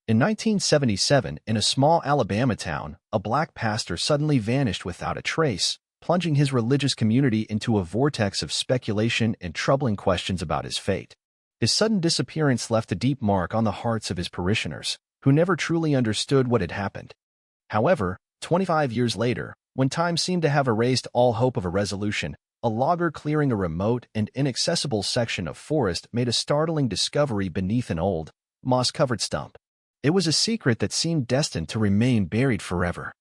In 1977, in a small Alabama town, a black pastor suddenly vanished without a trace, plunging his religious community into a vortex of speculation and troubling questions about his fate. His sudden disappearance left a deep mark on the hearts of his parishioners, who never truly understood what had happened. However, 25 years later, when time seemed to have erased all hope of a resolution, a logger clearing a remote and inaccessible section of forest made a startling discovery beneath an old, moss-covered stump. It was a secret that seemed destined to remain buried forever.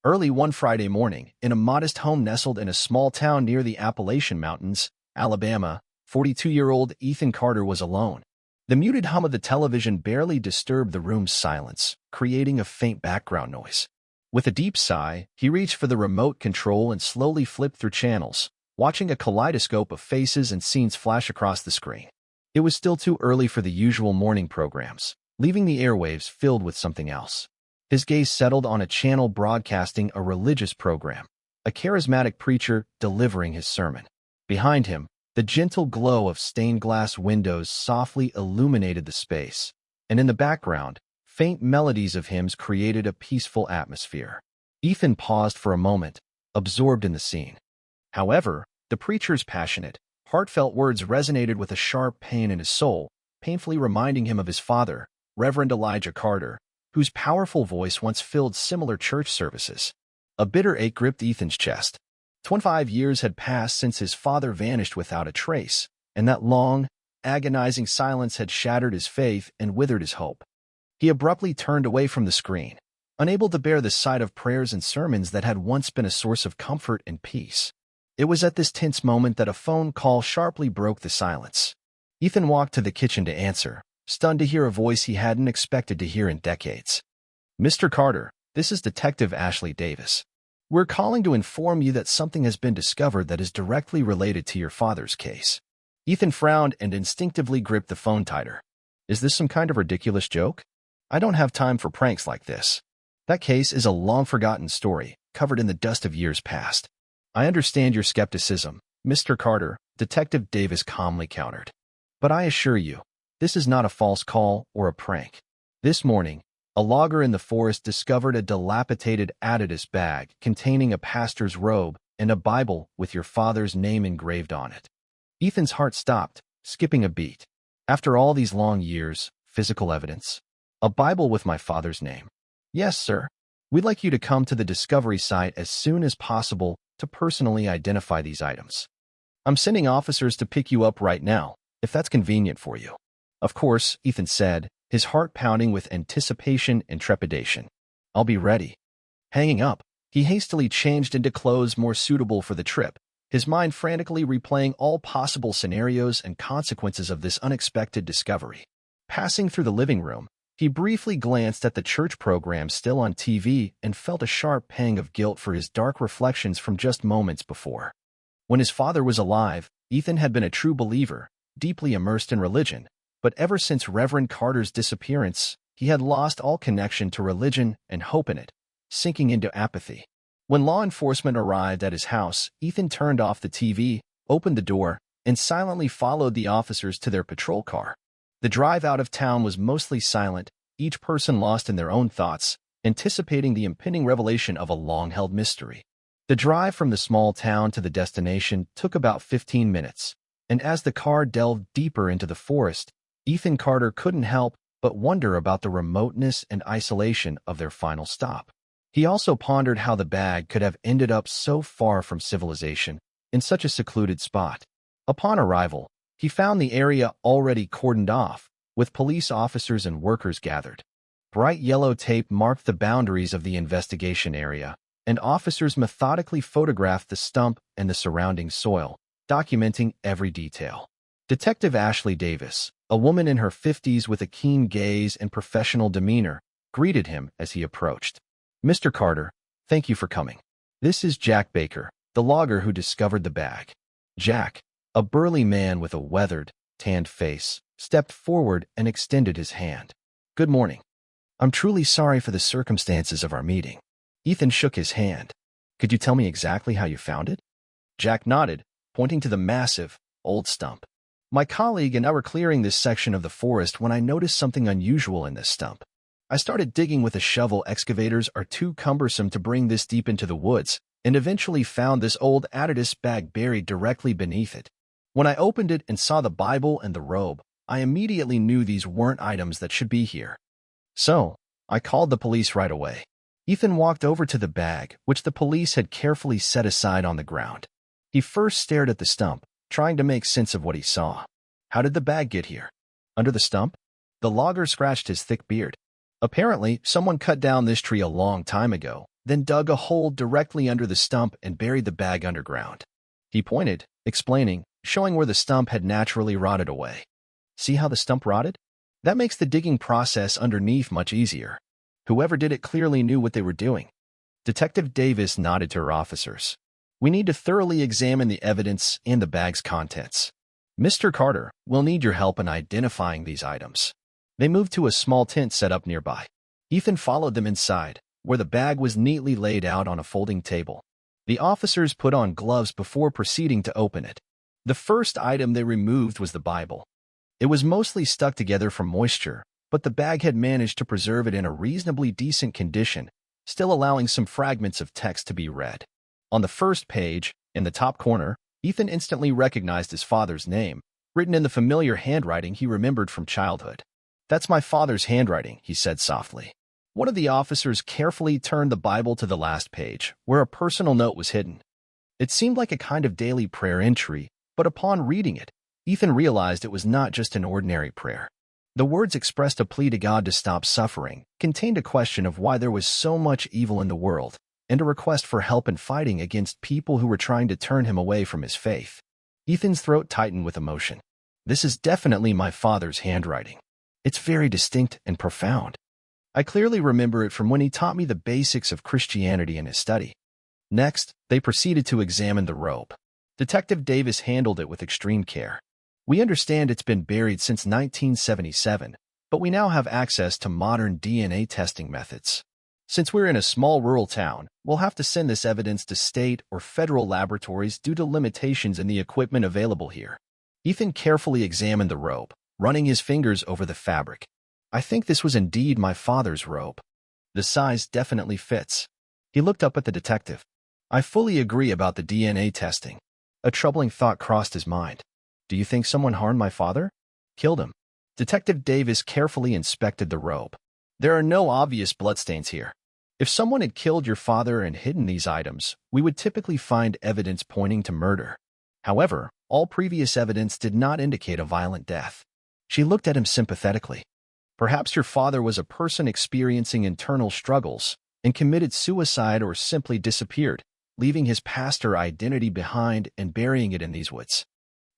Early one Friday morning, in a modest home nestled in a small town near the Appalachian Mountains, Alabama, 42-year-old Ethan Carter was alone. The muted hum of the television barely disturbed the room's silence, creating a faint background noise. With a deep sigh, he reached for the remote control and slowly flipped through channels, watching a kaleidoscope of faces and scenes flash across the screen. It was still too early for the usual morning programs, leaving the airwaves filled with something else. His gaze settled on a channel broadcasting a religious program, a charismatic preacher delivering his sermon. Behind him, the gentle glow of stained glass windows softly illuminated the space, and in the background, faint melodies of hymns created a peaceful atmosphere. Ethan paused for a moment, absorbed in the scene. However, the preacher's passionate, heartfelt words resonated with a sharp pain in his soul, painfully reminding him of his father, Reverend Elijah Carter, whose powerful voice once filled similar church services. A bitter ache gripped Ethan's chest. 25 years had passed since his father vanished without a trace, and that long, agonizing silence had shattered his faith and withered his hope. He abruptly turned away from the screen, unable to bear the sight of prayers and sermons that had once been a source of comfort and peace. It was at this tense moment that a phone call sharply broke the silence. Ethan walked to the kitchen to answer, stunned to hear a voice he hadn't expected to hear in decades. "Mr. Carter, this is Detective Ashley Davis. We're calling to inform you that something has been discovered that is directly related to your father's case." Ethan frowned and instinctively gripped the phone tighter. "Is this some kind of ridiculous joke? I don't have time for pranks like this. That case is a long-forgotten story, covered in the dust of years past." "I understand your skepticism, Mr. Carter," Detective Davis calmly countered. "But I assure you, this is not a false call or a prank. This morning, a logger in the forest discovered a dilapidated Adidas bag containing a pastor's robe and a Bible with your father's name engraved on it." Ethan's heart stopped, skipping a beat. After all these long years, physical evidence? A Bible with my father's name? "Yes, sir. We'd like you to come to the discovery site as soon as possible to personally identify these items. I'm sending officers to pick you up right now, if that's convenient for you." "Of course," Ethan said, his heart pounding with anticipation and trepidation. "I'll be ready." Hanging up, he hastily changed into clothes more suitable for the trip, his mind frantically replaying all possible scenarios and consequences of this unexpected discovery. Passing through the living room, he briefly glanced at the church program still on TV and felt a sharp pang of guilt for his dark reflections from just moments before. When his father was alive, Ethan had been a true believer, deeply immersed in religion, but ever since Reverend Carter's disappearance, he had lost all connection to religion and hope in it, sinking into apathy. When law enforcement arrived at his house, Ethan turned off the TV, opened the door, and silently followed the officers to their patrol car. The drive out of town was mostly silent, each person lost in their own thoughts, anticipating the impending revelation of a long-held mystery. The drive from the small town to the destination took about 15 minutes, and as the car delved deeper into the forest, Ethan Carter couldn't help but wonder about the remoteness and isolation of their final stop. He also pondered how the bag could have ended up so far from civilization, in such a secluded spot. Upon arrival, he found the area already cordoned off, with police officers and workers gathered. Bright yellow tape marked the boundaries of the investigation area, and officers methodically photographed the stump and the surrounding soil, documenting every detail. Detective Ashley Davis, a woman in her 50s with a keen gaze and professional demeanor, greeted him as he approached. "Mr. Carter, thank you for coming. This is Jack Baker, the logger who discovered the bag." Jack, a burly man with a weathered, tanned face, stepped forward and extended his hand. "Good morning. I'm truly sorry for the circumstances of our meeting." Ethan shook his hand. "Could you tell me exactly how you found it?" Jack nodded, pointing to the massive, old stump. "My colleague and I were clearing this section of the forest when I noticed something unusual in this stump. I started digging with a shovel. Excavators are too cumbersome to bring this deep into the woods, and eventually found this old Adidas bag buried directly beneath it. When I opened it and saw the Bible and the robe, I immediately knew these weren't items that should be here. So, I called the police right away. Ethan walked over to the bag, which the police had carefully set aside on the ground. He first stared at the stump, trying to make sense of what he saw. How did the bag get here? Under the stump? The logger scratched his thick beard. Apparently, someone cut down this tree a long time ago, then dug a hole directly under the stump and buried the bag underground. He pointed, explaining, showing where the stump had naturally rotted away. See how the stump rotted? That makes the digging process underneath much easier. Whoever did it clearly knew what they were doing. Detective Davis nodded to her officers. We need to thoroughly examine the evidence and the bag's contents. Mr. Carter, we'll need your help in identifying these items. They moved to a small tent set up nearby. Ethan followed them inside, where the bag was neatly laid out on a folding table. The officers put on gloves before proceeding to open it. The first item they removed was the Bible. It was mostly stuck together from moisture, but the bag had managed to preserve it in a reasonably decent condition, still allowing some fragments of text to be read. On the first page, in the top corner, Ethan instantly recognized his father's name, written in the familiar handwriting he remembered from childhood. That's my father's handwriting, he said softly. One of the officers carefully turned the Bible to the last page, where a personal note was hidden. It seemed like a kind of daily prayer entry, but upon reading it, Ethan realized it was not just an ordinary prayer. The words expressed a plea to God to stop suffering, contained a question of why there was so much evil in the world, and a request for help in fighting against people who were trying to turn him away from his faith. Ethan's throat tightened with emotion. This is definitely my father's handwriting. It's very distinct and profound. I clearly remember it from when he taught me the basics of Christianity in his study. Next, they proceeded to examine the robe. Detective Davis handled it with extreme care. We understand it's been buried since 1977, but we now have access to modern DNA testing methods. Since we're in a small rural town, we'll have to send this evidence to state or federal laboratories due to limitations in the equipment available here. Ethan carefully examined the robe, running his fingers over the fabric. I think this was indeed my father's robe. The size definitely fits. He looked up at the detective. I fully agree about the DNA testing. A troubling thought crossed his mind. Do you think someone harmed my father? Killed him? Detective Davis carefully inspected the robe. There are no obvious bloodstains here. If someone had killed your father and hidden these items, we would typically find evidence pointing to murder. However, all previous evidence did not indicate a violent death. She looked at him sympathetically. Perhaps your father was a person experiencing internal struggles and committed suicide or simply disappeared, leaving his pastor identity behind and burying it in these woods.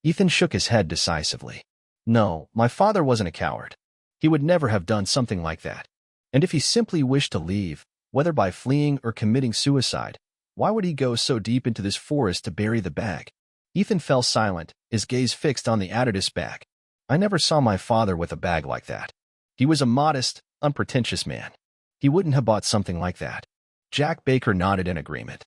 Ethan shook his head decisively. No, my father wasn't a coward. He would never have done something like that. And if he simply wished to leave, whether by fleeing or committing suicide, why would he go so deep into this forest to bury the bag? Ethan fell silent, his gaze fixed on the Adidas bag. I never saw my father with a bag like that. He was a modest, unpretentious man. He wouldn't have bought something like that. Jack Baker nodded in agreement.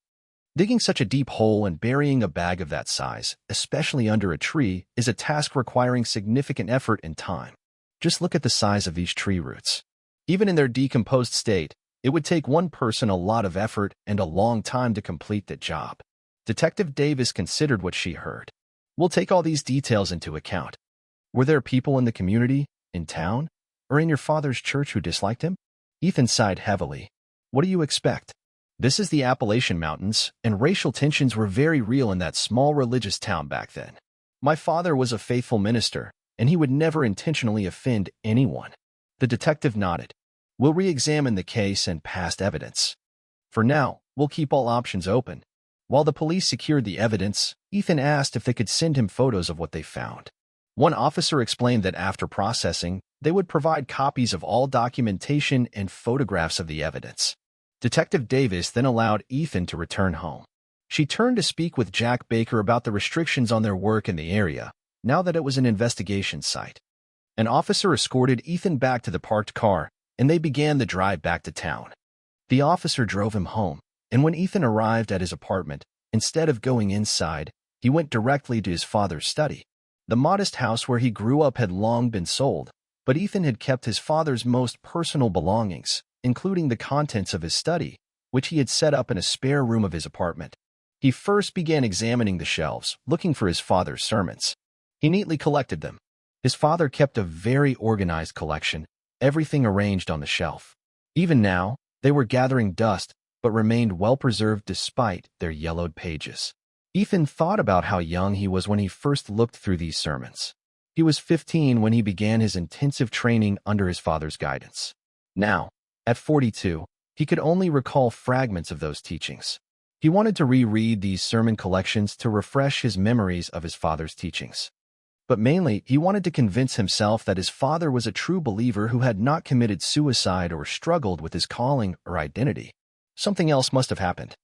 Digging such a deep hole and burying a bag of that size, especially under a tree, is a task requiring significant effort and time. Just look at the size of these tree roots. Even in their decomposed state, it would take one person a lot of effort and a long time to complete the job. Detective Davis considered what she heard. We'll take all these details into account. Were there people in the community, in town, or in your father's church who disliked him? Ethan sighed heavily. What do you expect? This is the Appalachian Mountains, and racial tensions were very real in that small religious town back then. My father was a faithful minister, and he would never intentionally offend anyone. The detective nodded. We'll re-examine the case and past evidence. For now, we'll keep all options open. While the police secured the evidence, Ethan asked if they could send him photos of what they found. One officer explained that after processing, they would provide copies of all documentation and photographs of the evidence. Detective Davis then allowed Ethan to return home. She turned to speak with Jack Baker about the restrictions on their work in the area, now that it was an investigation site. An officer escorted Ethan back to the parked car, and they began the drive back to town. The officer drove him home, and when Ethan arrived at his apartment, instead of going inside, he went directly to his father's study. The modest house where he grew up had long been sold, But Ethan had kept his father's most personal belongings, including the contents of his study, which he had set up in a spare room of his apartment. He first began examining the shelves, looking for his father's sermons. He neatly collected them. His father kept a very organized collection, everything arranged on the shelf. Even now, they were gathering dust, but remained well-preserved despite their yellowed pages. Ethan thought about how young he was when he first looked through these sermons. He was 15 when he began his intensive training under his father's guidance. Now, at 42, he could only recall fragments of those teachings. He wanted to reread these sermon collections to refresh his memories of his father's teachings. But mainly, he wanted to convince himself that his father was a true believer who had not committed suicide or struggled with his calling or identity. Something else must have happened.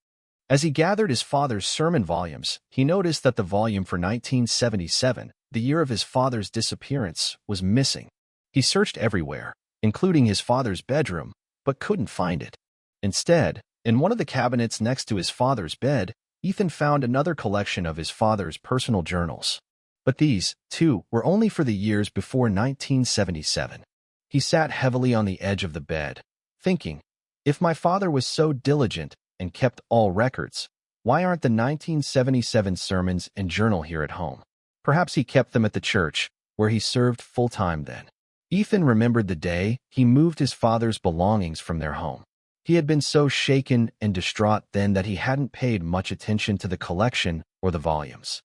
As he gathered his father's sermon volumes, he noticed that the volume for 1977, the year of his father's disappearance, was missing. He searched everywhere, including his father's bedroom, but couldn't find it. Instead, in one of the cabinets next to his father's bed, Ethan found another collection of his father's personal journals. But these, too, were only for the years before 1977. He sat heavily on the edge of the bed, thinking, if my father was so diligent and kept all records, why aren't the 1977 sermons and journal here at home? Perhaps he kept them at the church, where he served full-time then. Ethan remembered the day he moved his father's belongings from their home. He had been so shaken and distraught then that he hadn't paid much attention to the collection or the volumes.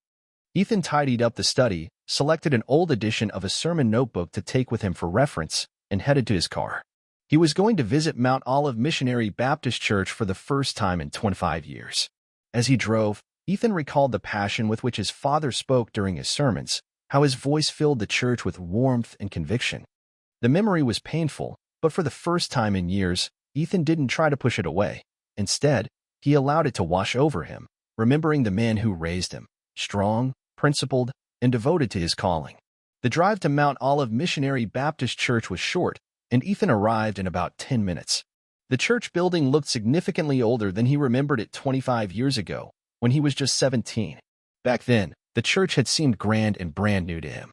Ethan tidied up the study, selected an old edition of a sermon notebook to take with him for reference, and headed to his car. He was going to visit Mount Olive Missionary Baptist Church for the first time in 25 years. As he drove, Ethan recalled the passion with which his father spoke during his sermons, how his voice filled the church with warmth and conviction. The memory was painful, but for the first time in years, Ethan didn't try to push it away. Instead, he allowed it to wash over him, remembering the man who raised him, strong, principled, and devoted to his calling. The drive to Mount Olive Missionary Baptist Church was short, and Ethan arrived in about 10 minutes. The church building looked significantly older than he remembered it 25 years ago, when he was just 17. Back then, the church had seemed grand and brand new to him.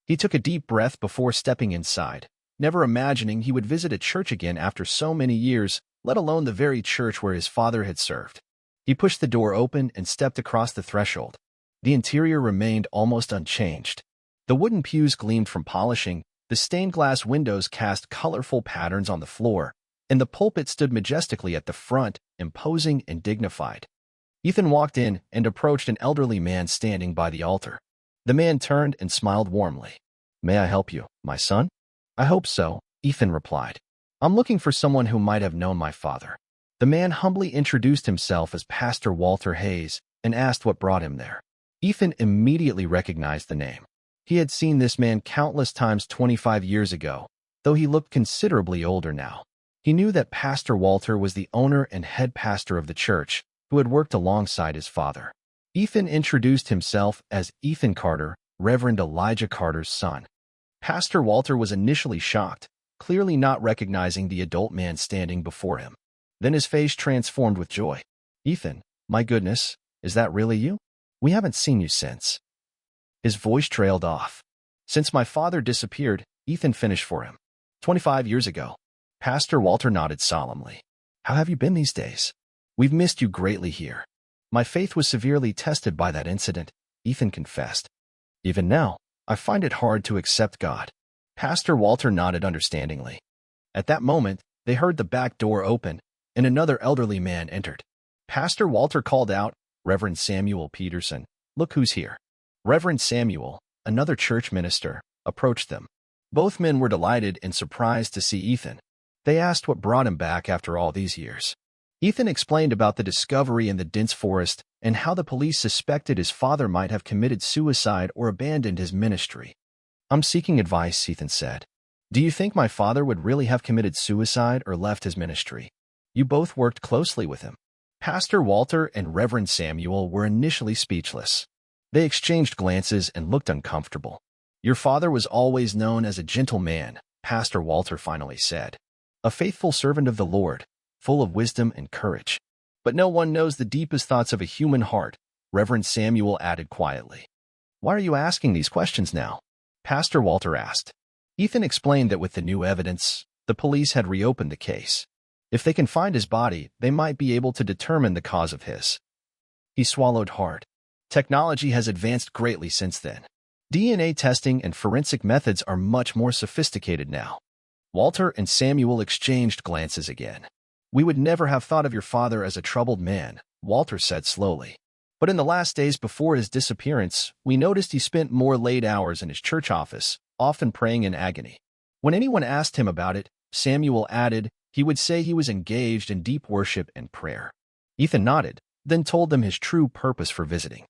He took a deep breath before stepping inside, never imagining he would visit a church again after so many years, let alone the very church where his father had served. He pushed the door open and stepped across the threshold. The interior remained almost unchanged. The wooden pews gleamed from polishing, the stained glass windows cast colorful patterns on the floor, and the pulpit stood majestically at the front, imposing and dignified. Ethan walked in and approached an elderly man standing by the altar. The man turned and smiled warmly. "May I help you, my son?" "I hope so," Ethan replied. "I'm looking for someone who might have known my father." The man humbly introduced himself as Pastor Walter Hayes and asked what brought him there. Ethan immediately recognized the name. He had seen this man countless times 25 years ago, though he looked considerably older now. He knew that Pastor Walter was the owner and head pastor of the church, who had worked alongside his father. Ethan introduced himself as Ethan Carter, Reverend Elijah Carter's son. Pastor Walter was initially shocked, clearly not recognizing the adult man standing before him. Then his face transformed with joy. "Ethan, my goodness, is that really you? We haven't seen you since." His voice trailed off. "Since my father disappeared," Ethan finished for him. 25 years ago." Pastor Walter nodded solemnly. "How have you been these days? We've missed you greatly here." "My faith was severely tested by that incident," Ethan confessed. "Even now, I find it hard to accept God." Pastor Walter nodded understandingly. At that moment, they heard the back door open, and another elderly man entered. Pastor Walter called out, "Reverend Samuel Peterson, look who's here." Reverend Samuel, another church minister, approached them. Both men were delighted and surprised to see Ethan. They asked what brought him back after all these years. Ethan explained about the discovery in the dense forest and how the police suspected his father might have committed suicide or abandoned his ministry. "I'm seeking advice," Ethan said. "Do you think my father would really have committed suicide or left his ministry? You both worked closely with him." Pastor Walter and Reverend Samuel were initially speechless. They exchanged glances and looked uncomfortable. "Your father was always known as a gentle man," Pastor Walter finally said. "A faithful servant of the Lord, full of wisdom and courage. But no one knows the deepest thoughts of a human heart," Reverend Samuel added quietly. "Why are you asking these questions now?" Pastor Walter asked. Ethan explained that with the new evidence, the police had reopened the case. If they can find his body, they might be able to determine the cause of his. He swallowed hard. Technology has advanced greatly since then. DNA testing and forensic methods are much more sophisticated now. Walter and Samuel exchanged glances again. We would never have thought of your father as a troubled man, Walter said slowly. But in the last days before his disappearance, we noticed he spent more late hours in his church office, often praying in agony. When anyone asked him about it, Samuel added, he would say he was engaged in deep worship and prayer. Ethan nodded, then told them his true purpose for visiting.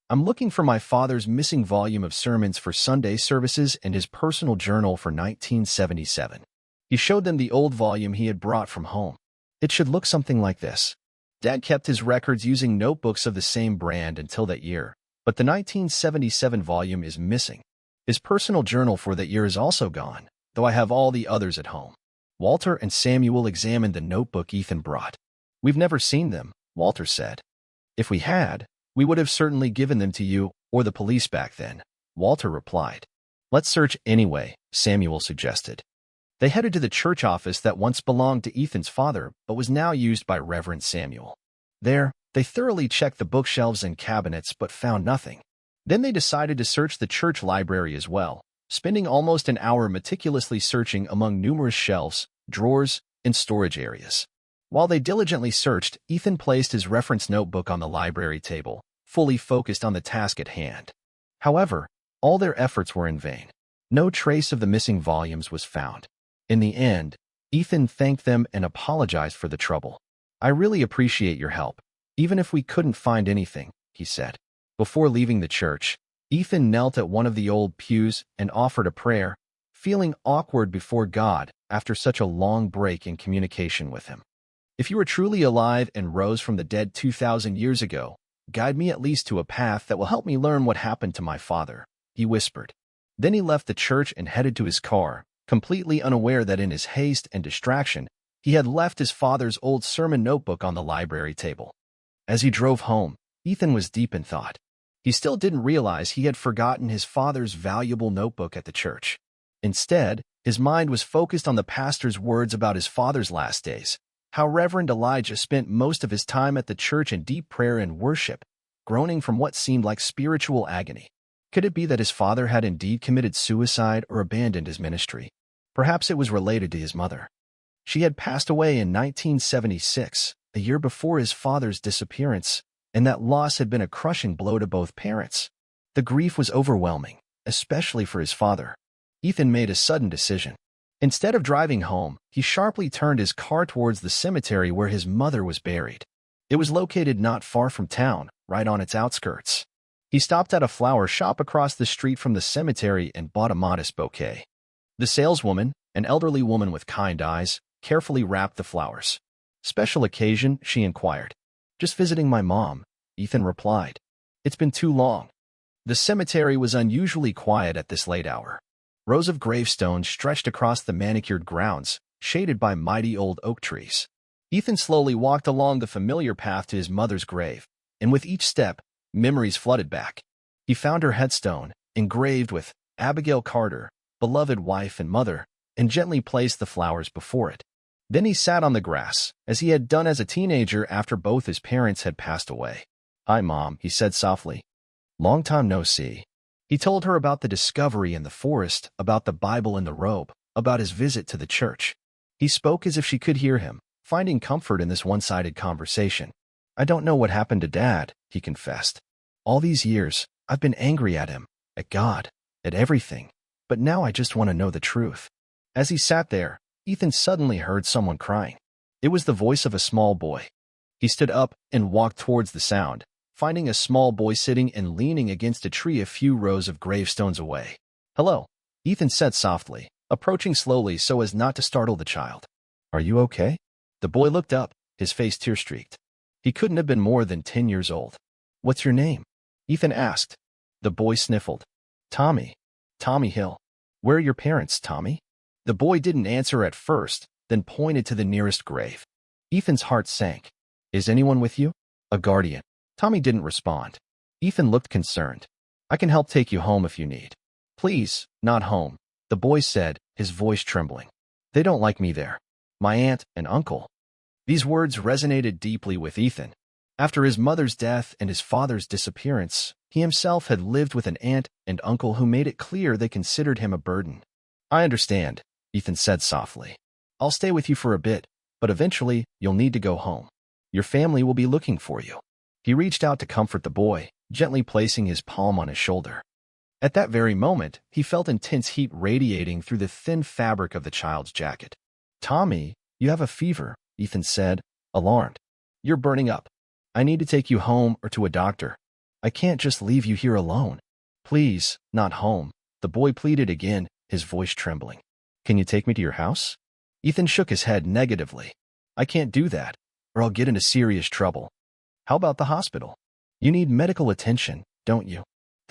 I'm looking for my father's missing volume of sermons for Sunday services and his personal journal for 1977. He showed them the old volume he had brought from home. It should look something like this. Dad kept his records using notebooks of the same brand until that year, but the 1977 volume is missing. His personal journal for that year is also gone, though I have all the others at home. Walter and Samuel examined the notebook Ethan brought. We've never seen them, Walter said. If we had, we would have certainly given them to you or the police back then, Walter replied. Let's search anyway, Samuel suggested. They headed to the church office that once belonged to Ethan's father but was now used by Reverend Samuel. There, they thoroughly checked the bookshelves and cabinets but found nothing. Then they decided to search the church library as well, spending almost an hour meticulously searching among numerous shelves, drawers, and storage areas. While they diligently searched, Ethan placed his reference notebook on the library table, fully focused on the task at hand. However, all their efforts were in vain. No trace of the missing volumes was found. In the end, Ethan thanked them and apologized for the trouble. I really appreciate your help, even if we couldn't find anything, he said. Before leaving the church, Ethan knelt at one of the old pews and offered a prayer, feeling awkward before God after such a long break in communication with him. If you are truly alive and rose from the dead 2,000 years ago, guide me at least to a path that will help me learn what happened to my father, he whispered. Then he left the church and headed to his car, completely unaware that in his haste and distraction, he had left his father's old sermon notebook on the library table. As he drove home, Ethan was deep in thought. He still didn't realize he had forgotten his father's valuable notebook at the church. Instead, his mind was focused on the pastor's words about his father's last days, how Reverend Elijah spent most of his time at the church in deep prayer and worship, groaning from what seemed like spiritual agony. Could it be that his father had indeed committed suicide or abandoned his ministry? Perhaps it was related to his mother. She had passed away in 1976, a year before his father's disappearance, and that loss had been a crushing blow to both parents. The grief was overwhelming, especially for his father. Ethan made a sudden decision. Instead of driving home, he sharply turned his car towards the cemetery where his mother was buried. It was located not far from town, right on its outskirts. He stopped at a flower shop across the street from the cemetery and bought a modest bouquet. The saleswoman, an elderly woman with kind eyes, carefully wrapped the flowers. Special occasion, she inquired. Just visiting my mom, Ethan replied. It's been too long. The cemetery was unusually quiet at this late hour. Rows of gravestones stretched across the manicured grounds, shaded by mighty old oak trees. Ethan slowly walked along the familiar path to his mother's grave, and with each step, memories flooded back. He found her headstone, engraved with Abigail Carter, beloved wife and mother, and gently placed the flowers before it. Then he sat on the grass, as he had done as a teenager after both his parents had passed away. Hi, Mom, he said softly. Long time no see. He told her about the discovery in the forest, about the Bible in the robe, about his visit to the church. He spoke as if she could hear him, finding comfort in this one-sided conversation. I don't know what happened to Dad, he confessed. All these years, I've been angry at him, at God, at everything, but now I just want to know the truth. As he sat there, Ethan suddenly heard someone crying. It was the voice of a small boy. He stood up and walked towards the sound, finding a small boy sitting and leaning against a tree a few rows of gravestones away. Hello, Ethan said softly, approaching slowly so as not to startle the child. Are you okay? The boy looked up, his face tear-streaked. He couldn't have been more than 10 years old. What's your name? Ethan asked. The boy sniffled. Tommy. Tommy Hill. Where are your parents, Tommy? The boy didn't answer at first, then pointed to the nearest grave. Ethan's heart sank. Is anyone with you? A guardian. Tommy didn't respond. Ethan looked concerned. I can help take you home if you need. Please, not home. the boy said, his voice trembling. They don't like me there. My aunt and uncle. These words resonated deeply with Ethan. After his mother's death and his father's disappearance, he himself had lived with an aunt and uncle who made it clear they considered him a burden. I understand, Ethan said softly. I'll stay with you for a bit, but eventually you'll need to go home. Your family will be looking for you. He reached out to comfort the boy, gently placing his palm on his shoulder. At that very moment, he felt intense heat radiating through the thin fabric of the child's jacket. Tommy, you have a fever, Ethan said, alarmed. You're burning up. I need to take you home or to a doctor. I can't just leave you here alone. Please, not home, the boy pleaded again, his voice trembling. Can you take me to your house? Ethan shook his head negatively. I can't do that, or I'll get into serious trouble. How about the hospital? You need medical attention, don't you?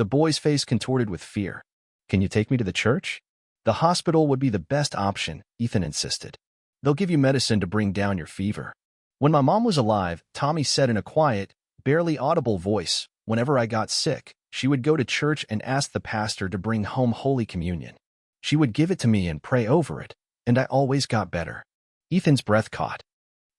The boy's face contorted with fear. Can you take me to the church? The hospital would be the best option, Ethan insisted. They'll give you medicine to bring down your fever. When my mom was alive, Tommy said in a quiet, barely audible voice, whenever I got sick, she would go to church and ask the pastor to bring home Holy Communion. She would give it to me and pray over it, and I always got better. Ethan's breath caught.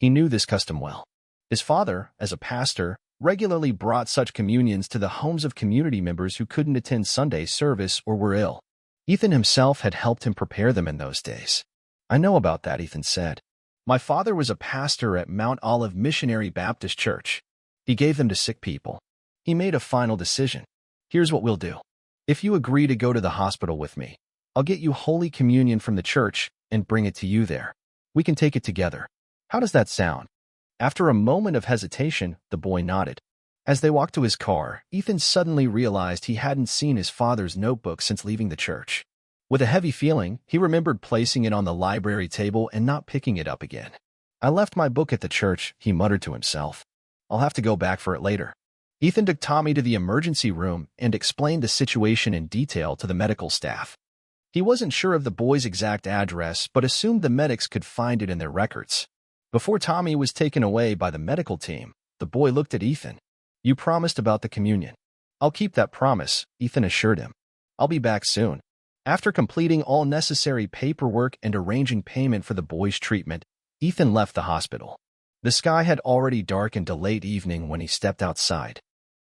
He knew this custom well. His father, as a pastor, regularly brought such communions to the homes of community members who couldn't attend Sunday service or were ill. Ethan himself had helped him prepare them in those days. I know about that, Ethan said. My father was a pastor at Mount Olive Missionary Baptist Church. He gave them to sick people. He made a final decision. Here's what we'll do. If you agree to go to the hospital with me, I'll get you Holy Communion from the church and bring it to you there. We can take it together. How does that sound? After a moment of hesitation, the boy nodded. As they walked to his car, Ethan suddenly realized he hadn't seen his father's notebook since leaving the church. With a heavy feeling, he remembered placing it on the library table and not picking it up again. I left my book at the church, he muttered to himself. I'll have to go back for it later. Ethan took Tommy to the emergency room and explained the situation in detail to the medical staff. He wasn't sure of the boy's exact address, but assumed the medics could find it in their records. Before Tommy was taken away by the medical team, the boy looked at Ethan. You promised about the communion. I'll keep that promise, Ethan assured him. I'll be back soon. After completing all necessary paperwork and arranging payment for the boy's treatment, Ethan left the hospital. The sky had already darkened to late evening when he stepped outside.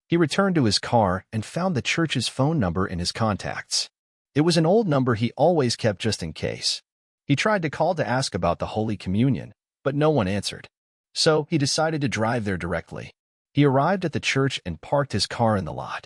He returned to his car and found the church's phone number in his contacts. It was an old number he always kept just in case. He tried to call to ask about the Holy Communion, but no one answered. So he decided to drive there directly. He arrived at the church and parked his car in the lot.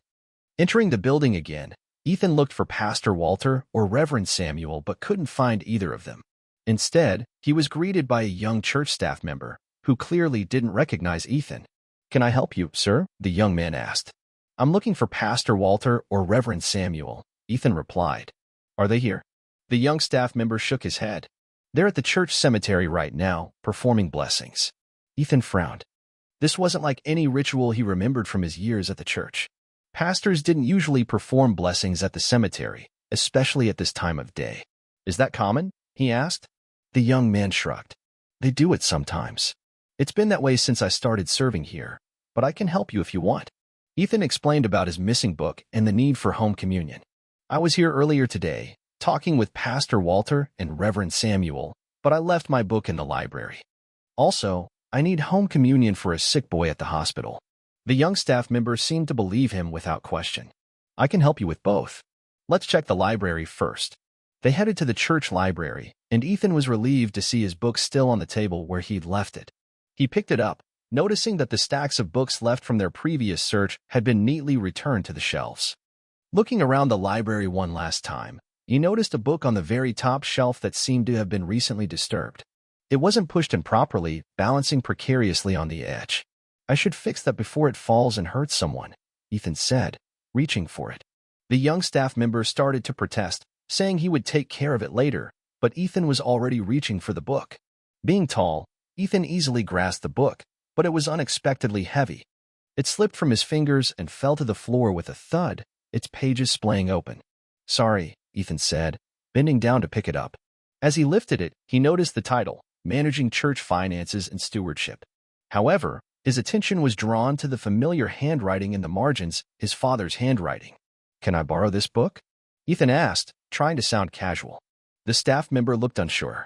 Entering the building again, Ethan looked for Pastor Walter or Reverend Samuel but couldn't find either of them. Instead, he was greeted by a young church staff member, who clearly didn't recognize Ethan. Can I help you, sir? The young man asked. I'm looking for Pastor Walter or Reverend Samuel, Ethan replied. Are they here? The young staff member shook his head. They're at the church cemetery right now, performing blessings. Ethan frowned. This wasn't like any ritual he remembered from his years at the church. Pastors didn't usually perform blessings at the cemetery, especially at this time of day. Is that common? He asked. The young man shrugged. They do it sometimes. It's been that way since I started serving here, but I can help you if you want. Ethan explained about his missing book and the need for home communion. I was here earlier today, talking with Pastor Walter and Reverend Samuel, but I left my book in the library. Also, I need home communion for a sick boy at the hospital. The young staff member seemed to believe him without question. I can help you with both. Let's check the library first. They headed to the church library, and Ethan was relieved to see his book still on the table where he'd left it. He picked it up, noticing that the stacks of books left from their previous search had been neatly returned to the shelves. Looking around the library one last time, he noticed a book on the very top shelf that seemed to have been recently disturbed. It wasn't pushed in properly, balancing precariously on the edge. I should fix that before it falls and hurts someone, Ethan said, reaching for it. The young staff member started to protest, saying he would take care of it later, but Ethan was already reaching for the book. Being tall, Ethan easily grasped the book, but it was unexpectedly heavy. It slipped from his fingers and fell to the floor with a thud, its pages splaying open. Sorry, Ethan said, bending down to pick it up. As he lifted it, he noticed the title, Managing Church Finances and Stewardship. However, his attention was drawn to the familiar handwriting in the margins, his father's handwriting. Can I borrow this book? Ethan asked, trying to sound casual. The staff member looked unsure.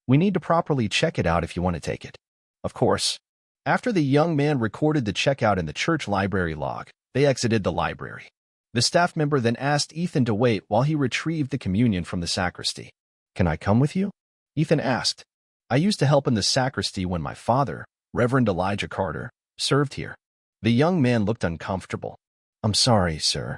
We need to properly check it out if you want to take it. Of course. After the young man recorded the checkout in the church library log, they exited the library. The staff member then asked Ethan to wait while he retrieved the communion from the sacristy. Can I come with you? Ethan asked. I used to help in the sacristy when my father, Reverend Elijah Carter, served here. The young man looked uncomfortable. I'm sorry, sir.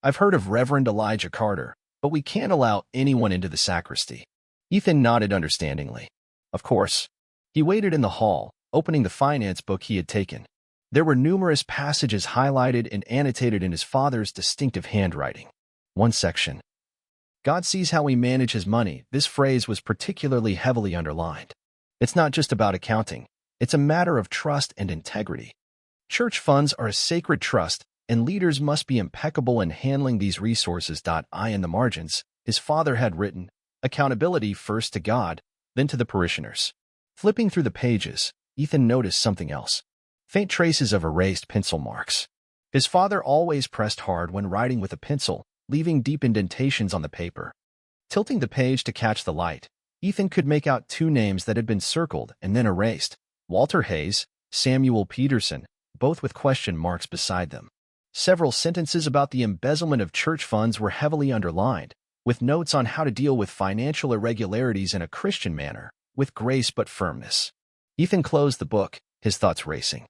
I've heard of Reverend Elijah Carter, but we can't allow anyone into the sacristy. Ethan nodded understandingly. Of course. He waited in the hall, opening the finance book he had taken. There were numerous passages highlighted and annotated in his father's distinctive handwriting. One section. God sees how we manage his money. This phrase was particularly heavily underlined. It's not just about accounting. It's a matter of trust and integrity. Church funds are a sacred trust, and leaders must be impeccable in handling these resources. In the margins, his father had written, accountability first to God, then to the parishioners. Flipping through the pages, Ethan noticed something else. Faint traces of erased pencil marks. His father always pressed hard when writing with a pencil, leaving deep indentations on the paper. Tilting the page to catch the light, Ethan could make out two names that had been circled and then erased. Walter Hayes, Samuel Peterson, both with question marks beside them. Several sentences about the embezzlement of church funds were heavily underlined, with notes on how to deal with financial irregularities in a Christian manner, with grace but firmness. Ethan closed the book, his thoughts racing.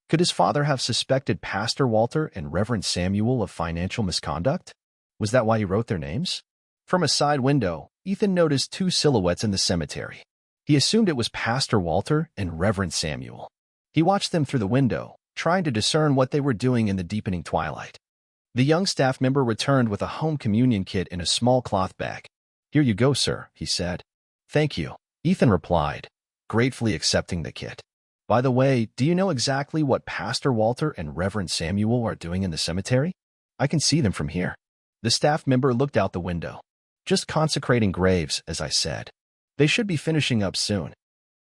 Could his father have suspected Pastor Walter and Reverend Samuel of financial misconduct? Was that why he wrote their names? From a side window, Ethan noticed two silhouettes in the cemetery. He assumed it was Pastor Walter and Reverend Samuel. He watched them through the window, trying to discern what they were doing in the deepening twilight. The young staff member returned with a home communion kit in a small cloth bag. Here you go, sir, he said. Thank you, Ethan replied, gratefully accepting the kit. By the way, do you know exactly what Pastor Walter and Reverend Samuel are doing in the cemetery? I can see them from here. The staff member looked out the window. Just consecrating graves, as I said. They should be finishing up soon.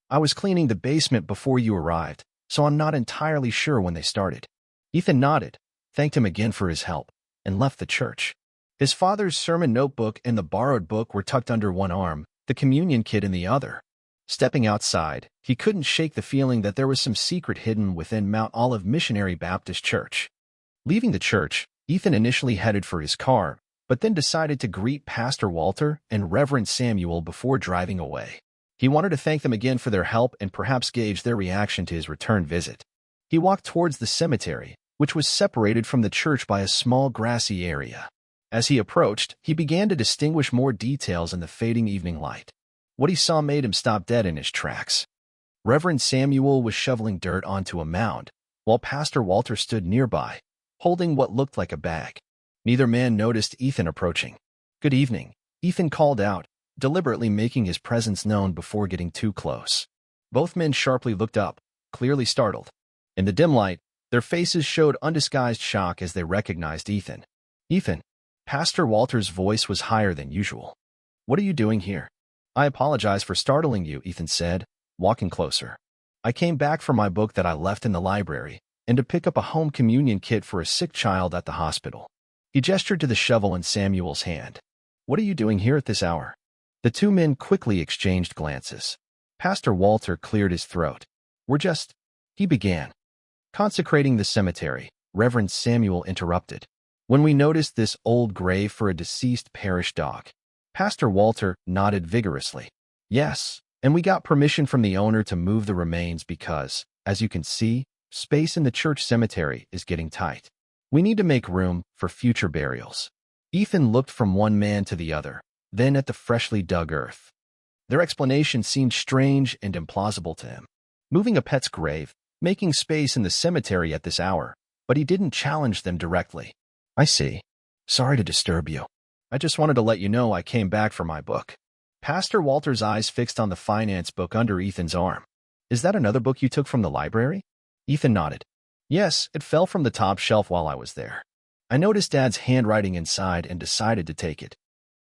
I was cleaning the basement before you arrived, so I'm not entirely sure when they started. Ethan nodded, thanked him again for his help, and left the church. His father's sermon notebook and the borrowed book were tucked under one arm, the communion kit in the other. Stepping outside, he couldn't shake the feeling that there was some secret hidden within Mount Olive Missionary Baptist Church. Leaving the church, Ethan initially headed for his car, but then decided to greet Pastor Walter and Reverend Samuel before driving away. He wanted to thank them again for their help and perhaps gauge their reaction to his return visit. He walked towards the cemetery, which was separated from the church by a small grassy area. As he approached, he began to distinguish more details in the fading evening light. What he saw made him stop dead in his tracks. Reverend Samuel was shoveling dirt onto a mound, while Pastor Walter stood nearby, holding what looked like a bag. Neither man noticed Ethan approaching. Good evening, Ethan called out, deliberately making his presence known before getting too close. Both men sharply looked up, clearly startled. In the dim light, their faces showed undisguised shock as they recognized Ethan. Ethan, Pastor Walter's voice was higher than usual. What are you doing here? I apologize for startling you, Ethan said, walking closer. I came back for my book that I left in the library, and to pick up a home communion kit for a sick child at the hospital. He gestured to the shovel in Samuel's hand. What are you doing here at this hour? The two men quickly exchanged glances. Pastor Walter cleared his throat. He began. Consecrating the cemetery, Reverend Samuel interrupted. When we noticed this old grave for a deceased parish dog. Pastor Walter nodded vigorously. Yes, and we got permission from the owner to move the remains because, as you can see, space in the church cemetery is getting tight. We need to make room for future burials. Ethan looked from one man to the other, then at the freshly dug earth. Their explanation seemed strange and implausible to him. Moving a pet's grave, making space in the cemetery at this hour, but he didn't challenge them directly. I see. Sorry to disturb you. I just wanted to let you know I came back for my book. Pastor Walter's eyes fixed on the finance book under Ethan's arm. Is that another book you took from the library? Ethan nodded. Yes, it fell from the top shelf while I was there. I noticed Dad's handwriting inside and decided to take it.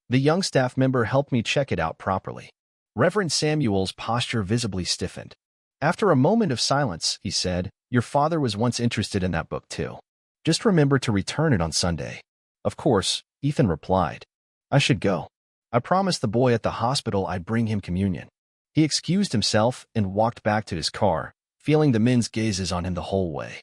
The young staff member helped me check it out properly. Reverend Samuel's posture visibly stiffened. After a moment of silence, he said, Your father was once interested in that book too. Just remember to return it on Sunday. Of course, Ethan replied. I should go. I promised the boy at the hospital I'd bring him communion. He excused himself and walked back to his car, feeling the men's gazes on him the whole way.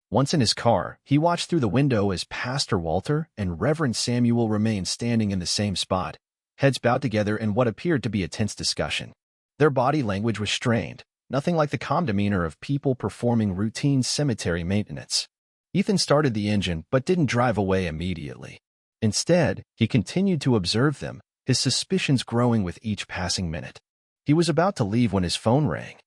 Once in his car, he watched through the window as Pastor Walter and Reverend Samuel remained standing in the same spot, heads bowed together in what appeared to be a tense discussion. Their body language was strained, nothing like the calm demeanor of people performing routine cemetery maintenance. Ethan started the engine but didn't drive away immediately. Instead, he continued to observe them, his suspicions growing with each passing minute. He was about to leave when his phone rang.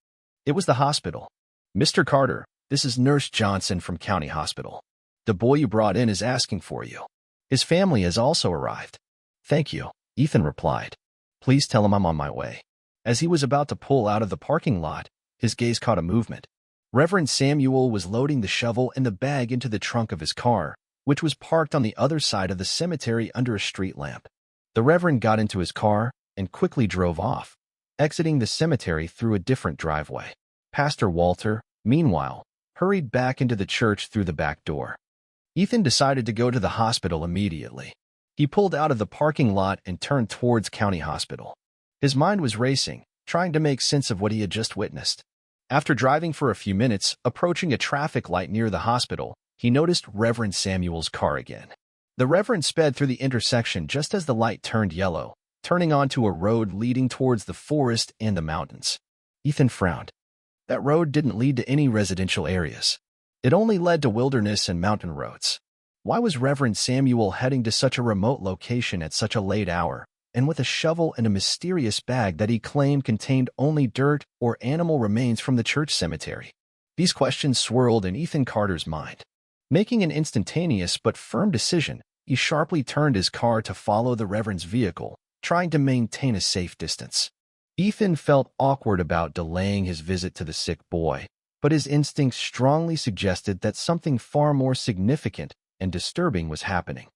It was the hospital. "Mr. Carter, this is Nurse Johnson from County Hospital. The boy you brought in is asking for you. His family has also arrived." "Thank you," Ethan replied. "Please tell him I'm on my way." As he was about to pull out of the parking lot, his gaze caught a movement. Reverend Samuel was loading the shovel and the bag into the trunk of his car, which was parked on the other side of the cemetery under a street lamp. The Reverend got into his car and quickly drove off, exiting the cemetery through a different driveway. Pastor Walter, meanwhile, hurried back into the church through the back door. Ethan decided to go to the hospital immediately. He pulled out of the parking lot and turned towards County Hospital. His mind was racing, trying to make sense of what he had just witnessed. After driving for a few minutes, approaching a traffic light near the hospital, he noticed Reverend Samuel's car again. The Reverend sped through the intersection just as the light turned yellow, turning onto a road leading towards the forest and the mountains. Ethan frowned. That road didn't lead to any residential areas. It only led to wilderness and mountain roads. Why was Reverend Samuel heading to such a remote location at such a late hour, and with a shovel and a mysterious bag that he claimed contained only dirt or animal remains from the church cemetery? These questions swirled in Ethan Carter's mind. Making an instantaneous but firm decision, he sharply turned his car to follow the Reverend's vehicle, trying to maintain a safe distance. Ethan felt awkward about delaying his visit to the sick boy, but his instincts strongly suggested that something far more significant and disturbing was happening.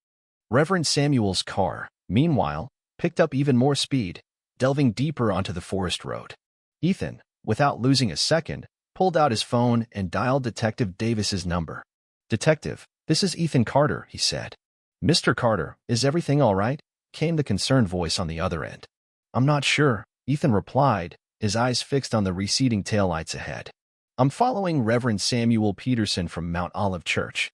Reverend Samuel's car, meanwhile, picked up even more speed, delving deeper onto the forest road. Ethan, without losing a second, pulled out his phone and dialed Detective Davis's number. "Detective, this is Ethan Carter," he said. "Mr. Carter, is everything all right?" came the concerned voice on the other end. "I'm not sure," Ethan replied, his eyes fixed on the receding taillights ahead. "I'm following Reverend Samuel Peterson from Mount Olive Church.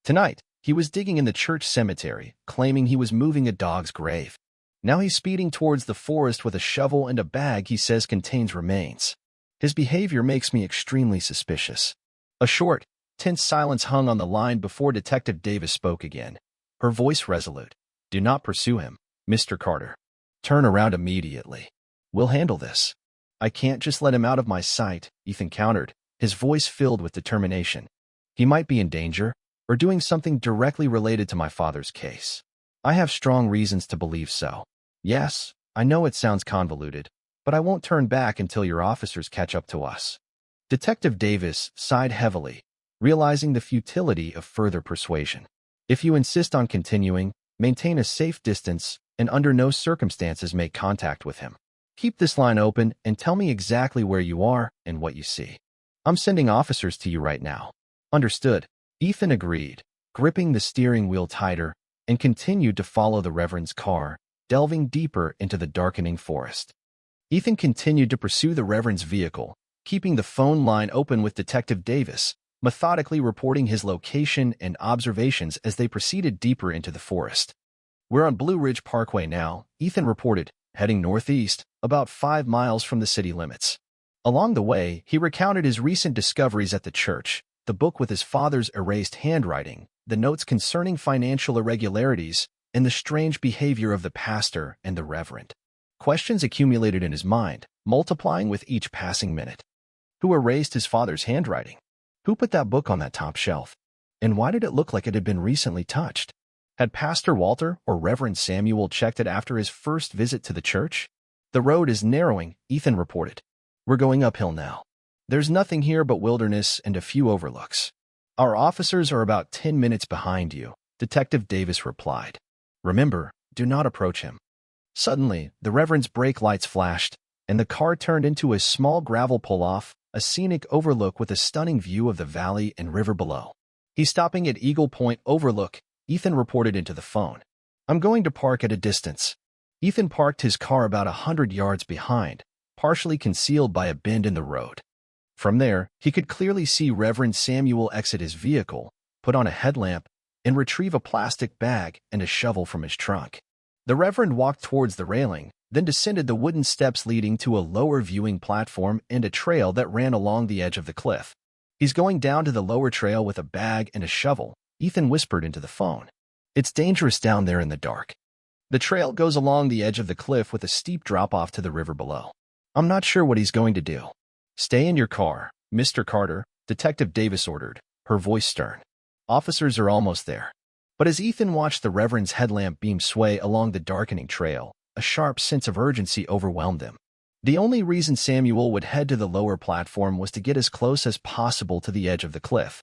Tonight, he was digging in the church cemetery, claiming he was moving a dog's grave. Now he's speeding towards the forest with a shovel and a bag he says contains remains. His behavior makes me extremely suspicious." A short, tense silence hung on the line before Detective Davis spoke again, her voice resolute. "Do not pursue him, Mr. Carter. Turn around immediately. We'll handle this." "I can't just let him out of my sight," Ethan countered, his voice filled with determination. "He might be in danger, or doing something directly related to my father's case. I have strong reasons to believe so. Yes, I know it sounds convoluted, but I won't turn back until your officers catch up to us." Detective Davis sighed heavily, realizing the futility of further persuasion. "If you insist on continuing, maintain a safe distance and under no circumstances make contact with him. Keep this line open and tell me exactly where you are and what you see. I'm sending officers to you right now." "Understood," Ethan agreed, gripping the steering wheel tighter, and continued to follow the Reverend's car, delving deeper into the darkening forest. Ethan continued to pursue the Reverend's vehicle, keeping the phone line open with Detective Davis, methodically reporting his location and observations as they proceeded deeper into the forest. "We're on Blue Ridge Parkway now," Ethan reported, heading northeast, about 5 miles from the city limits. Along the way, he recounted his recent discoveries at the church, the book with his father's erased handwriting, the notes concerning financial irregularities, and the strange behavior of the pastor and the Reverend. Questions accumulated in his mind, multiplying with each passing minute. Who erased his father's handwriting? Who put that book on that top shelf? And why did it look like it had been recently touched? Had Pastor Walter or Reverend Samuel checked it after his first visit to the church? "The road is narrowing," Ethan reported. "We're going uphill now. There's nothing here but wilderness and a few overlooks. Our officers are about 10 minutes behind you," Detective Davis replied. "Remember, do not approach him." Suddenly, the Reverend's brake lights flashed, and the car turned into a small gravel pull-off, a scenic overlook with a stunning view of the valley and river below. "He's stopping at Eagle Point Overlook," Ethan reported into the phone. "I'm going to park at a distance. Ethan parked his car about 100 yards behind, partially concealed by a bend in the road. From there, he could clearly see Reverend Samuel exit his vehicle, put on a headlamp, and retrieve a plastic bag and a shovel from his trunk. The Reverend walked towards the railing, then descended the wooden steps leading to a lower viewing platform and a trail that ran along the edge of the cliff. "He's going down to the lower trail with a bag and a shovel," Ethan whispered into the phone. "It's dangerous down there in the dark. The trail goes along the edge of the cliff with a steep drop-off to the river below. I'm not sure what he's going to do." "Stay in your car, Mr. Carter," Detective Davis ordered, her voice stern. "Officers are almost there." But as Ethan watched the Reverend's headlamp beam sway along the darkening trail, a sharp sense of urgency overwhelmed him. The only reason Samuel would head to the lower platform was to get as close as possible to the edge of the cliff.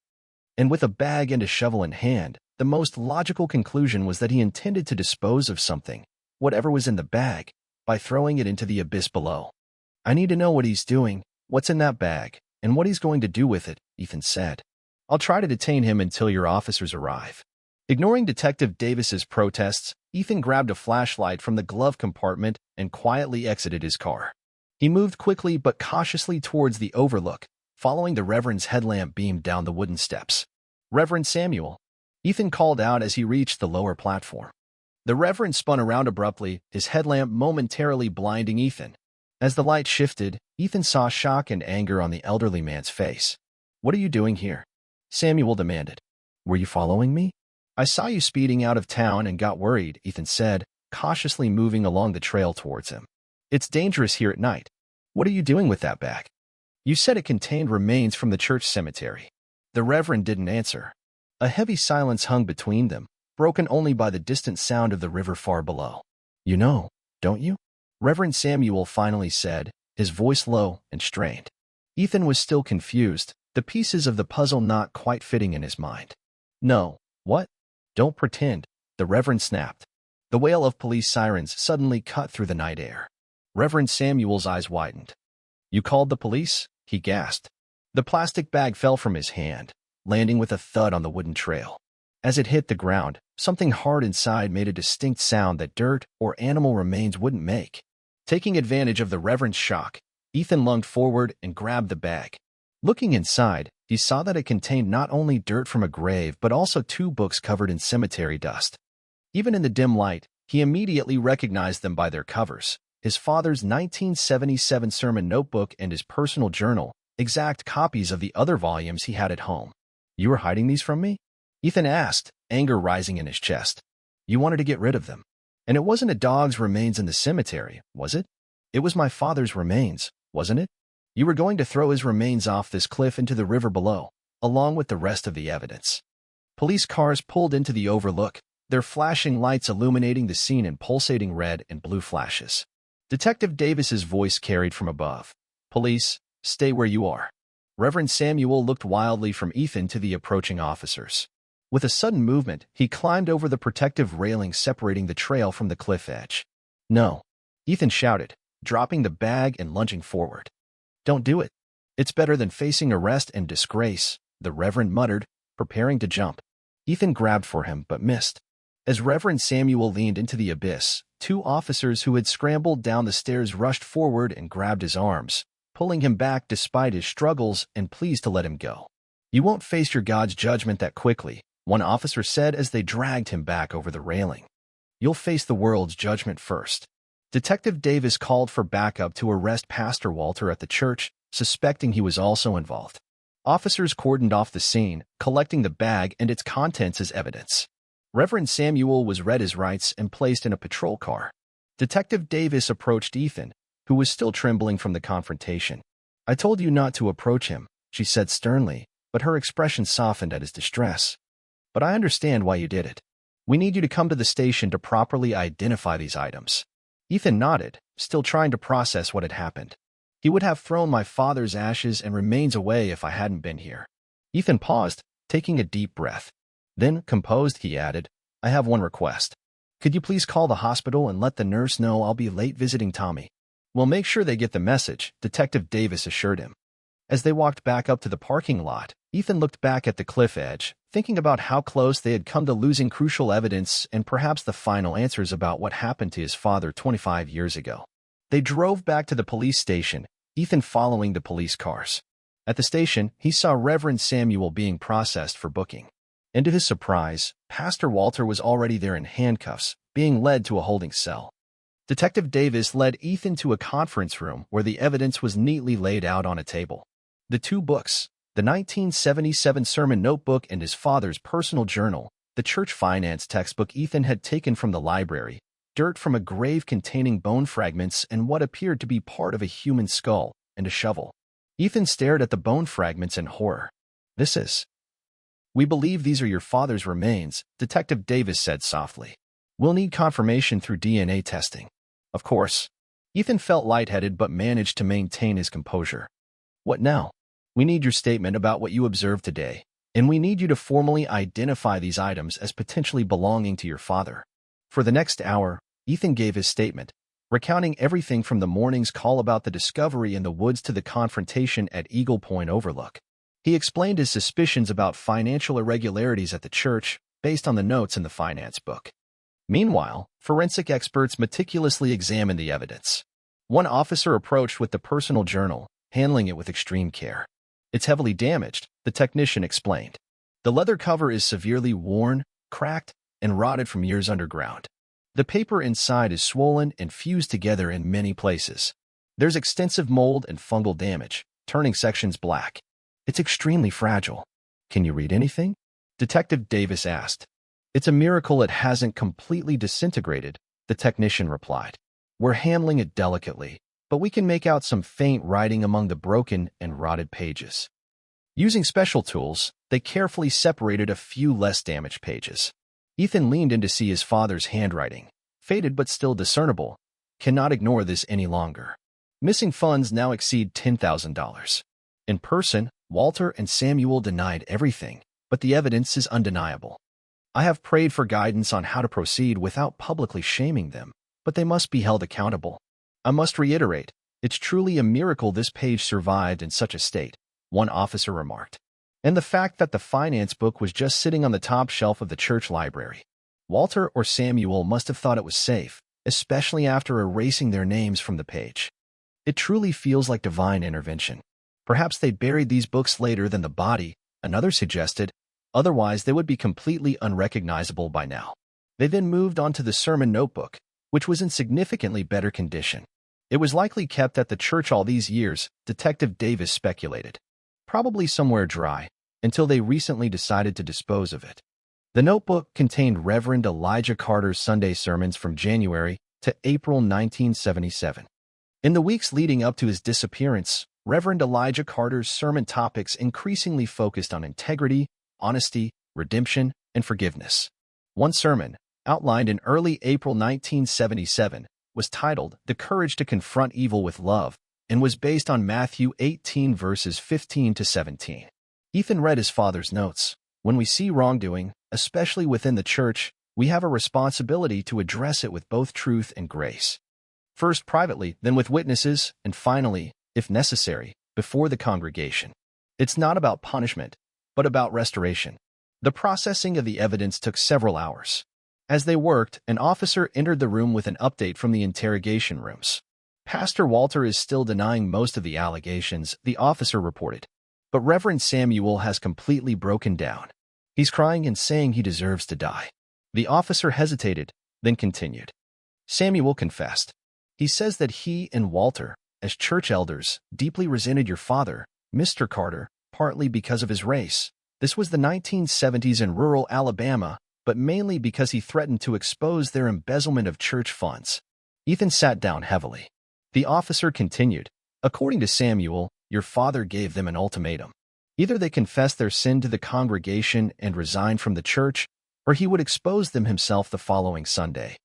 And with a bag and a shovel in hand, the most logical conclusion was that he intended to dispose of something, whatever was in the bag, by throwing it into the abyss below. "I need to know what he's doing, what's in that bag, and what he's going to do with it," Ethan said. "I'll try to detain him until your officers arrive." Ignoring Detective Davis's protests, Ethan grabbed a flashlight from the glove compartment and quietly exited his car. He moved quickly but cautiously towards the overlook, following the Reverend's headlamp beam down the wooden steps. "Reverend Samuel," Ethan called out as he reached the lower platform. The Reverend spun around abruptly, his headlamp momentarily blinding Ethan. As the light shifted, Ethan saw shock and anger on the elderly man's face. "What are you doing here?" Samuel demanded. "Were you following me?" "I saw you speeding out of town and got worried," Ethan said, cautiously moving along the trail towards him. "It's dangerous here at night. What are you doing with that bag?" "You said it contained remains from the church cemetery." The Reverend didn't answer. A heavy silence hung between them, broken only by the distant sound of the river far below. "You know, don't you?" Reverend Samuel finally said, his voice low and strained. Ethan was still confused, the pieces of the puzzle not quite fitting in his mind. "No, what?" "Don't pretend," the Reverend snapped. The wail of police sirens suddenly cut through the night air. Reverend Samuel's eyes widened. "You called the police?" he gasped. The plastic bag fell from his hand, landing with a thud on the wooden trail. As it hit the ground, something hard inside made a distinct sound that dirt or animal remains wouldn't make. Taking advantage of the Reverend's shock, Ethan lunged forward and grabbed the bag. Looking inside, he saw that it contained not only dirt from a grave but also 2 books covered in cemetery dust. Even in the dim light, he immediately recognized them by their covers: his father's 1977 sermon notebook and his personal journal, exact copies of the other volumes he had at home. "You were hiding these from me?" Ethan asked, anger rising in his chest. "You wanted to get rid of them. And it wasn't a dog's remains in the cemetery, was it? It was my father's remains, wasn't it? You were going to throw his remains off this cliff into the river below, along with the rest of the evidence." Police cars pulled into the overlook, their flashing lights illuminating the scene in pulsating red and blue flashes. Detective Davis's voice carried from above. "Police, stay where you are." Reverend Samuel looked wildly from Ethan to the approaching officers. With a sudden movement, he climbed over the protective railing separating the trail from the cliff edge. "No," Ethan shouted, dropping the bag and lunging forward. "Don't do it. It's better than facing arrest and disgrace," the Reverend muttered, preparing to jump. Ethan grabbed for him but missed. As Reverend Samuel leaned into the abyss, 2 officers who had scrambled down the stairs rushed forward and grabbed his arms, pulling him back despite his struggles and pleas to let him go. "You won't face your God's judgment that quickly," one officer said as they dragged him back over the railing. "You'll face the world's judgment first." Detective Davis called for backup to arrest Pastor Walter at the church, suspecting he was also involved. Officers cordoned off the scene, collecting the bag and its contents as evidence. Reverend Samuel was read his rights and placed in a patrol car. Detective Davis approached Ethan, who was still trembling from the confrontation. "I told you not to approach him," she said sternly, but her expression softened at his distress. "But I understand why you did it. We need you to come to the station to properly identify these items." Ethan nodded, still trying to process what had happened. "He would have thrown my father's ashes and remains away if I hadn't been here." Ethan paused, taking a deep breath. Then, composed, he added, "I have one request. Could you please call the hospital and let the nurse know I'll be late visiting Tommy?" "We'll make sure they get the message," Detective Davis assured him. As they walked back up to the parking lot, Ethan looked back at the cliff edge, thinking about how close they had come to losing crucial evidence and perhaps the final answers about what happened to his father 25 years ago. They drove back to the police station, Ethan following the police cars. At the station, he saw Reverend Samuel being processed for booking. And to his surprise, Pastor Walter was already there in handcuffs, being led to a holding cell. Detective Davis led Ethan to a conference room where the evidence was neatly laid out on a table. The two books, the 1977 sermon notebook and his father's personal journal, the church finance textbook Ethan had taken from the library, dirt from a grave containing bone fragments and what appeared to be part of a human skull, and a shovel. Ethan stared at the bone fragments in horror. We believe these are your father's remains, Detective Davis said softly. We'll need confirmation through DNA testing. Of course. Ethan felt lightheaded but managed to maintain his composure. What now? We need your statement about what you observed today, and we need you to formally identify these items as potentially belonging to your father. For the next hour, Ethan gave his statement, recounting everything from the morning's call about the discovery in the woods to the confrontation at Eagle Point Overlook. He explained his suspicions about financial irregularities at the church based on the notes in the finance book. Meanwhile, forensic experts meticulously examined the evidence. One officer approached with the personal journal, handling it with extreme care. It's heavily damaged, the technician explained. The leather cover is severely worn, cracked, and rotted from years underground. The paper inside is swollen and fused together in many places. There's extensive mold and fungal damage, turning sections black. It's extremely fragile. Can you read anything? Detective Davis asked. It's a miracle it hasn't completely disintegrated, the technician replied. We're handling it delicately, but we can make out some faint writing among the broken and rotted pages. Using special tools, they carefully separated a few less damaged pages. Ethan leaned in to see his father's handwriting, faded but still discernible. Cannot ignore this any longer. Missing funds now exceed $10,000. In person, Walter and Samuel denied everything, but the evidence is undeniable. I have prayed for guidance on how to proceed without publicly shaming them, but they must be held accountable. I must reiterate, it's truly a miracle this page survived in such a state, one officer remarked. And the fact that the finance book was just sitting on the top shelf of the church library. Walter or Samuel must have thought it was safe, especially after erasing their names from the page. It truly feels like divine intervention. Perhaps they buried these books later than the body, another suggested. Otherwise, they would be completely unrecognizable by now. They then moved on to the sermon notebook, which was in significantly better condition. It was likely kept at the church all these years, Detective Davis speculated. Probably somewhere dry, until they recently decided to dispose of it. The notebook contained Reverend Elijah Carter's Sunday sermons from January to April 1977. In the weeks leading up to his disappearance, Reverend Elijah Carter's sermon topics increasingly focused on integrity, honesty, redemption, and forgiveness. One sermon, outlined in early April 1977, was titled The Courage to Confront Evil with Love and was based on Matthew 18 verses 15 to 17. Ethan read his father's notes. When we see wrongdoing, especially within the church, we have a responsibility to address it with both truth and grace. First privately, then with witnesses, and finally, if necessary, before the congregation. It's not about punishment, but about restoration. The processing of the evidence took several hours. As they worked, an officer entered the room with an update from the interrogation rooms. Pastor Walter is still denying most of the allegations, the officer reported. But Reverend Samuel has completely broken down. He's crying and saying he deserves to die. The officer hesitated, then continued. Samuel confessed. He says that he and Walter, as church elders, deeply resented your father, Mr. Carter, partly because of his race. This was the 1970s in rural Alabama, but mainly because he threatened to expose their embezzlement of church funds. Ethan sat down heavily. The officer continued. According to Samuel, your father gave them an ultimatum. Either they confess their sin to the congregation and resign from the church, or he would expose them himself the following Sunday.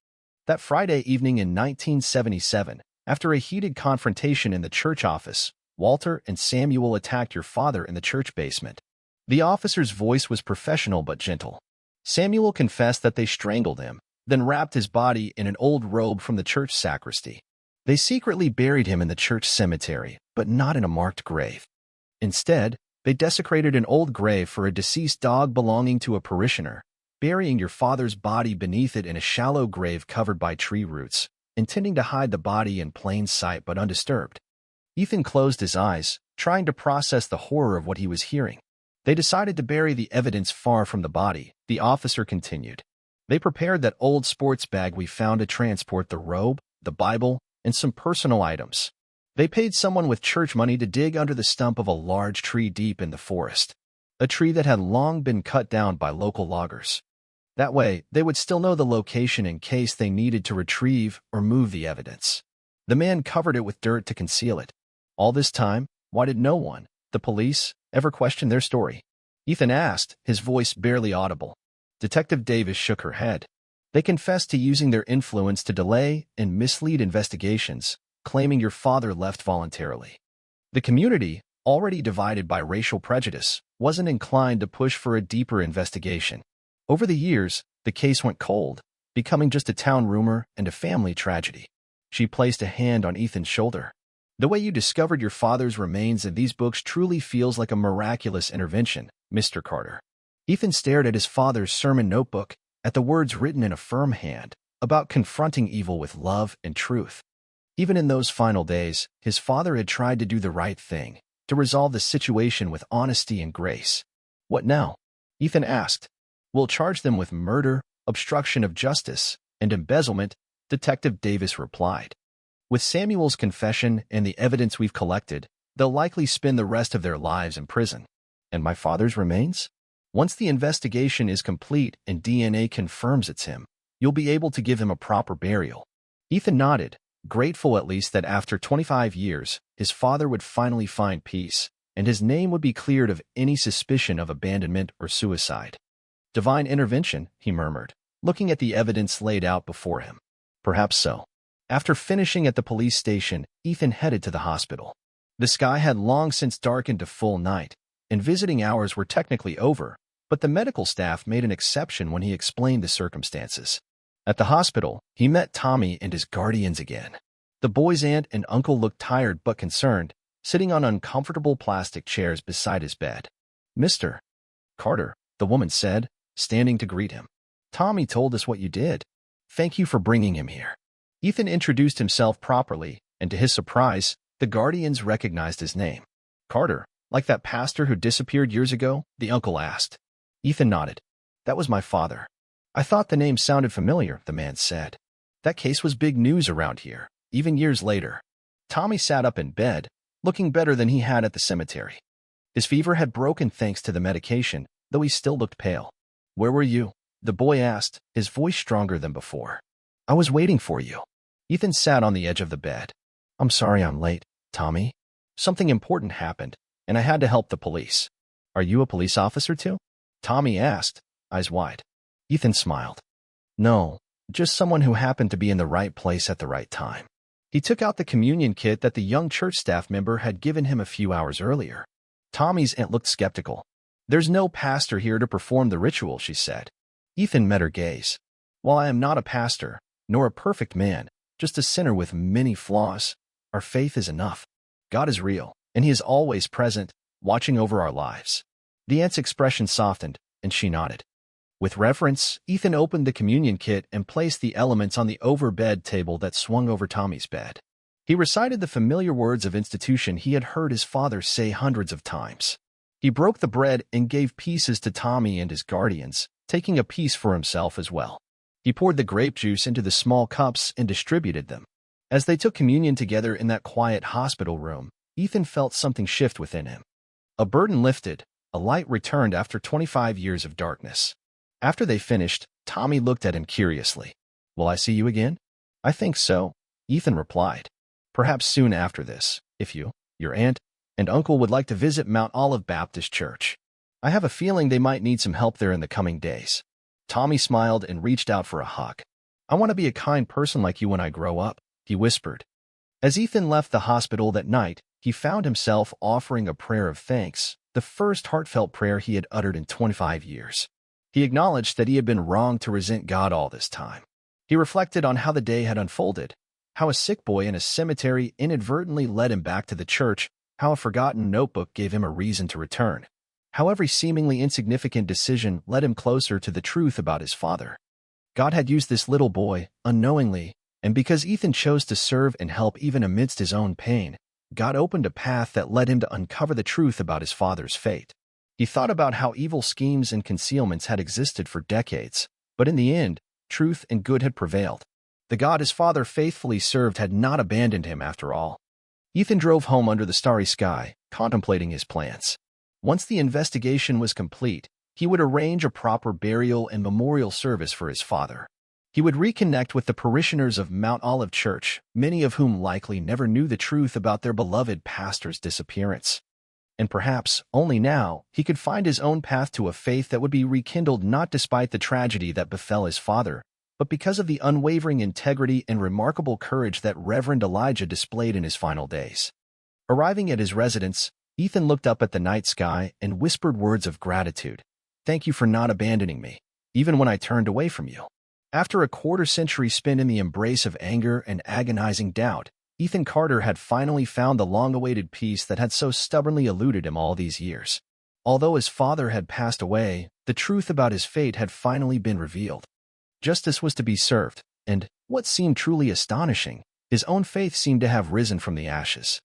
That Friday evening in 1977, after a heated confrontation in the church office, Walter and Samuel attacked your father in the church basement. The officer's voice was professional but gentle. Samuel confessed that they strangled him, then wrapped his body in an old robe from the church sacristy. They secretly buried him in the church cemetery, but not in a marked grave. Instead, They desecrated an old grave for a deceased dog belonging to a parishioner, burying your father's body beneath it in a shallow grave covered by tree roots, intending to hide the body in plain sight but undisturbed. Ethan closed his eyes, trying to process the horror of what he was hearing. They decided to bury the evidence far from the body, the officer continued. They prepared that old sports bag we found to transport the robe, the Bible, and some personal items. They paid someone with church money to dig under the stump of a large tree deep in the forest, a tree that had long been cut down by local loggers. That way, they would still know the location in case they needed to retrieve or move the evidence. The man covered it with dirt to conceal it. All this time, why did no one, the police, ever question their story? Ethan asked, his voice barely audible. Detective Davis shook her head. They confessed to using their influence to delay and mislead investigations, claiming your father left voluntarily. The community, already divided by racial prejudice, wasn't inclined to push for a deeper investigation. Over the years, the case went cold, becoming just a town rumor and a family tragedy. She placed a hand on Ethan's shoulder. The way you discovered your father's remains in these books truly feels like a miraculous intervention, Mr. Carter. Ethan stared at his father's sermon notebook, at the words written in a firm hand, about confronting evil with love and truth. Even in those final days, his father had tried to do the right thing, to resolve the situation with honesty and grace. What now? Ethan asked. We'll charge them with murder, obstruction of justice, and embezzlement, Detective Davis replied. With Samuel's confession and the evidence we've collected, they'll likely spend the rest of their lives in prison. And my father's remains? Once the investigation is complete and DNA confirms it's him, you'll be able to give him a proper burial. Ethan nodded, grateful at least that after 25 years, his father would finally find peace, and his name would be cleared of any suspicion of abandonment or suicide. Divine intervention, he murmured, looking at the evidence laid out before him. Perhaps so. After finishing at the police station, Ethan headed to the hospital. The sky had long since darkened to full night, and visiting hours were technically over, but the medical staff made an exception when he explained the circumstances. At the hospital, he met Tommy and his guardians again. The boy's aunt and uncle looked tired but concerned, sitting on uncomfortable plastic chairs beside his bed. Mr. Carter, the woman said, standing to greet him. Tommy told us what you did. Thank you for bringing him here. Ethan introduced himself properly, and to his surprise, the guardians recognized his name. Carter, like that pastor who disappeared years ago? The uncle asked. Ethan nodded. That was my father. I thought the name sounded familiar, the man said. That case was big news around here, even years later. Tommy sat up in bed, looking better than he had at the cemetery. His fever had broken thanks to the medication, though he still looked pale. Where were you? The boy asked, his voice stronger than before. I was waiting for you. Ethan sat on the edge of the bed. I'm sorry I'm late, Tommy. Something important happened, and I had to help the police. Are you a police officer too? Tommy asked, eyes wide. Ethan smiled. No, just someone who happened to be in the right place at the right time. He took out the communion kit that the young church staff member had given him a few hours earlier. Tommy's aunt looked skeptical. There's no pastor here to perform the ritual, she said. Ethan met her gaze. While I am not a pastor, nor a perfect man, just a sinner with many flaws, our faith is enough. God is real, and he is always present, watching over our lives. The aunt's expression softened, and she nodded. With reverence, Ethan opened the communion kit and placed the elements on the over-bed table that swung over Tommy's bed. He recited the familiar words of institution he had heard his father say hundreds of times. He broke the bread and gave pieces to Tommy and his guardians, taking a piece for himself as well. He poured the grape juice into the small cups and distributed them. As they took communion together in that quiet hospital room, Ethan felt something shift within him. A burden lifted, a light returned after 25 years of darkness. After they finished, Tommy looked at him curiously. Will I see you again? I think so, Ethan replied. Perhaps soon after this, if you, your aunt, and uncle would like to visit Mount Olive Baptist Church. I have a feeling they might need some help there in the coming days. Tommy smiled and reached out for a hug. I want to be a kind person like you when I grow up, he whispered. As Ethan left the hospital that night, he found himself offering a prayer of thanks, the first heartfelt prayer he had uttered in 25 years. He acknowledged that he had been wrong to resent God all this time. He reflected on how the day had unfolded, how a sick boy in a cemetery inadvertently led him back to the church, how a forgotten notebook gave him a reason to return, how every seemingly insignificant decision led him closer to the truth about his father. God had used this little boy, unknowingly, and because Ethan chose to serve and help even amidst his own pain, God opened a path that led him to uncover the truth about his father's fate. He thought about how evil schemes and concealments had existed for decades, but in the end, truth and good had prevailed. The God his father faithfully served had not abandoned him after all. Ethan drove home under the starry sky, contemplating his plans. Once the investigation was complete, he would arrange a proper burial and memorial service for his father. He would reconnect with the parishioners of Mount Olive Church, many of whom likely never knew the truth about their beloved pastor's disappearance. And perhaps, only now, he could find his own path to a faith that would be rekindled not despite the tragedy that befell his father, but because of the unwavering integrity and remarkable courage that Reverend Elijah displayed in his final days. Arriving at his residence, Ethan looked up at the night sky and whispered words of gratitude. "Thank you for not abandoning me, even when I turned away from you." After a quarter-century spent in the embrace of anger and agonizing doubt, Ethan Carter had finally found the long-awaited peace that had so stubbornly eluded him all these years. Although his father had passed away, the truth about his fate had finally been revealed. Justice was to be served, and, what seemed truly astonishing, his own faith seemed to have risen from the ashes.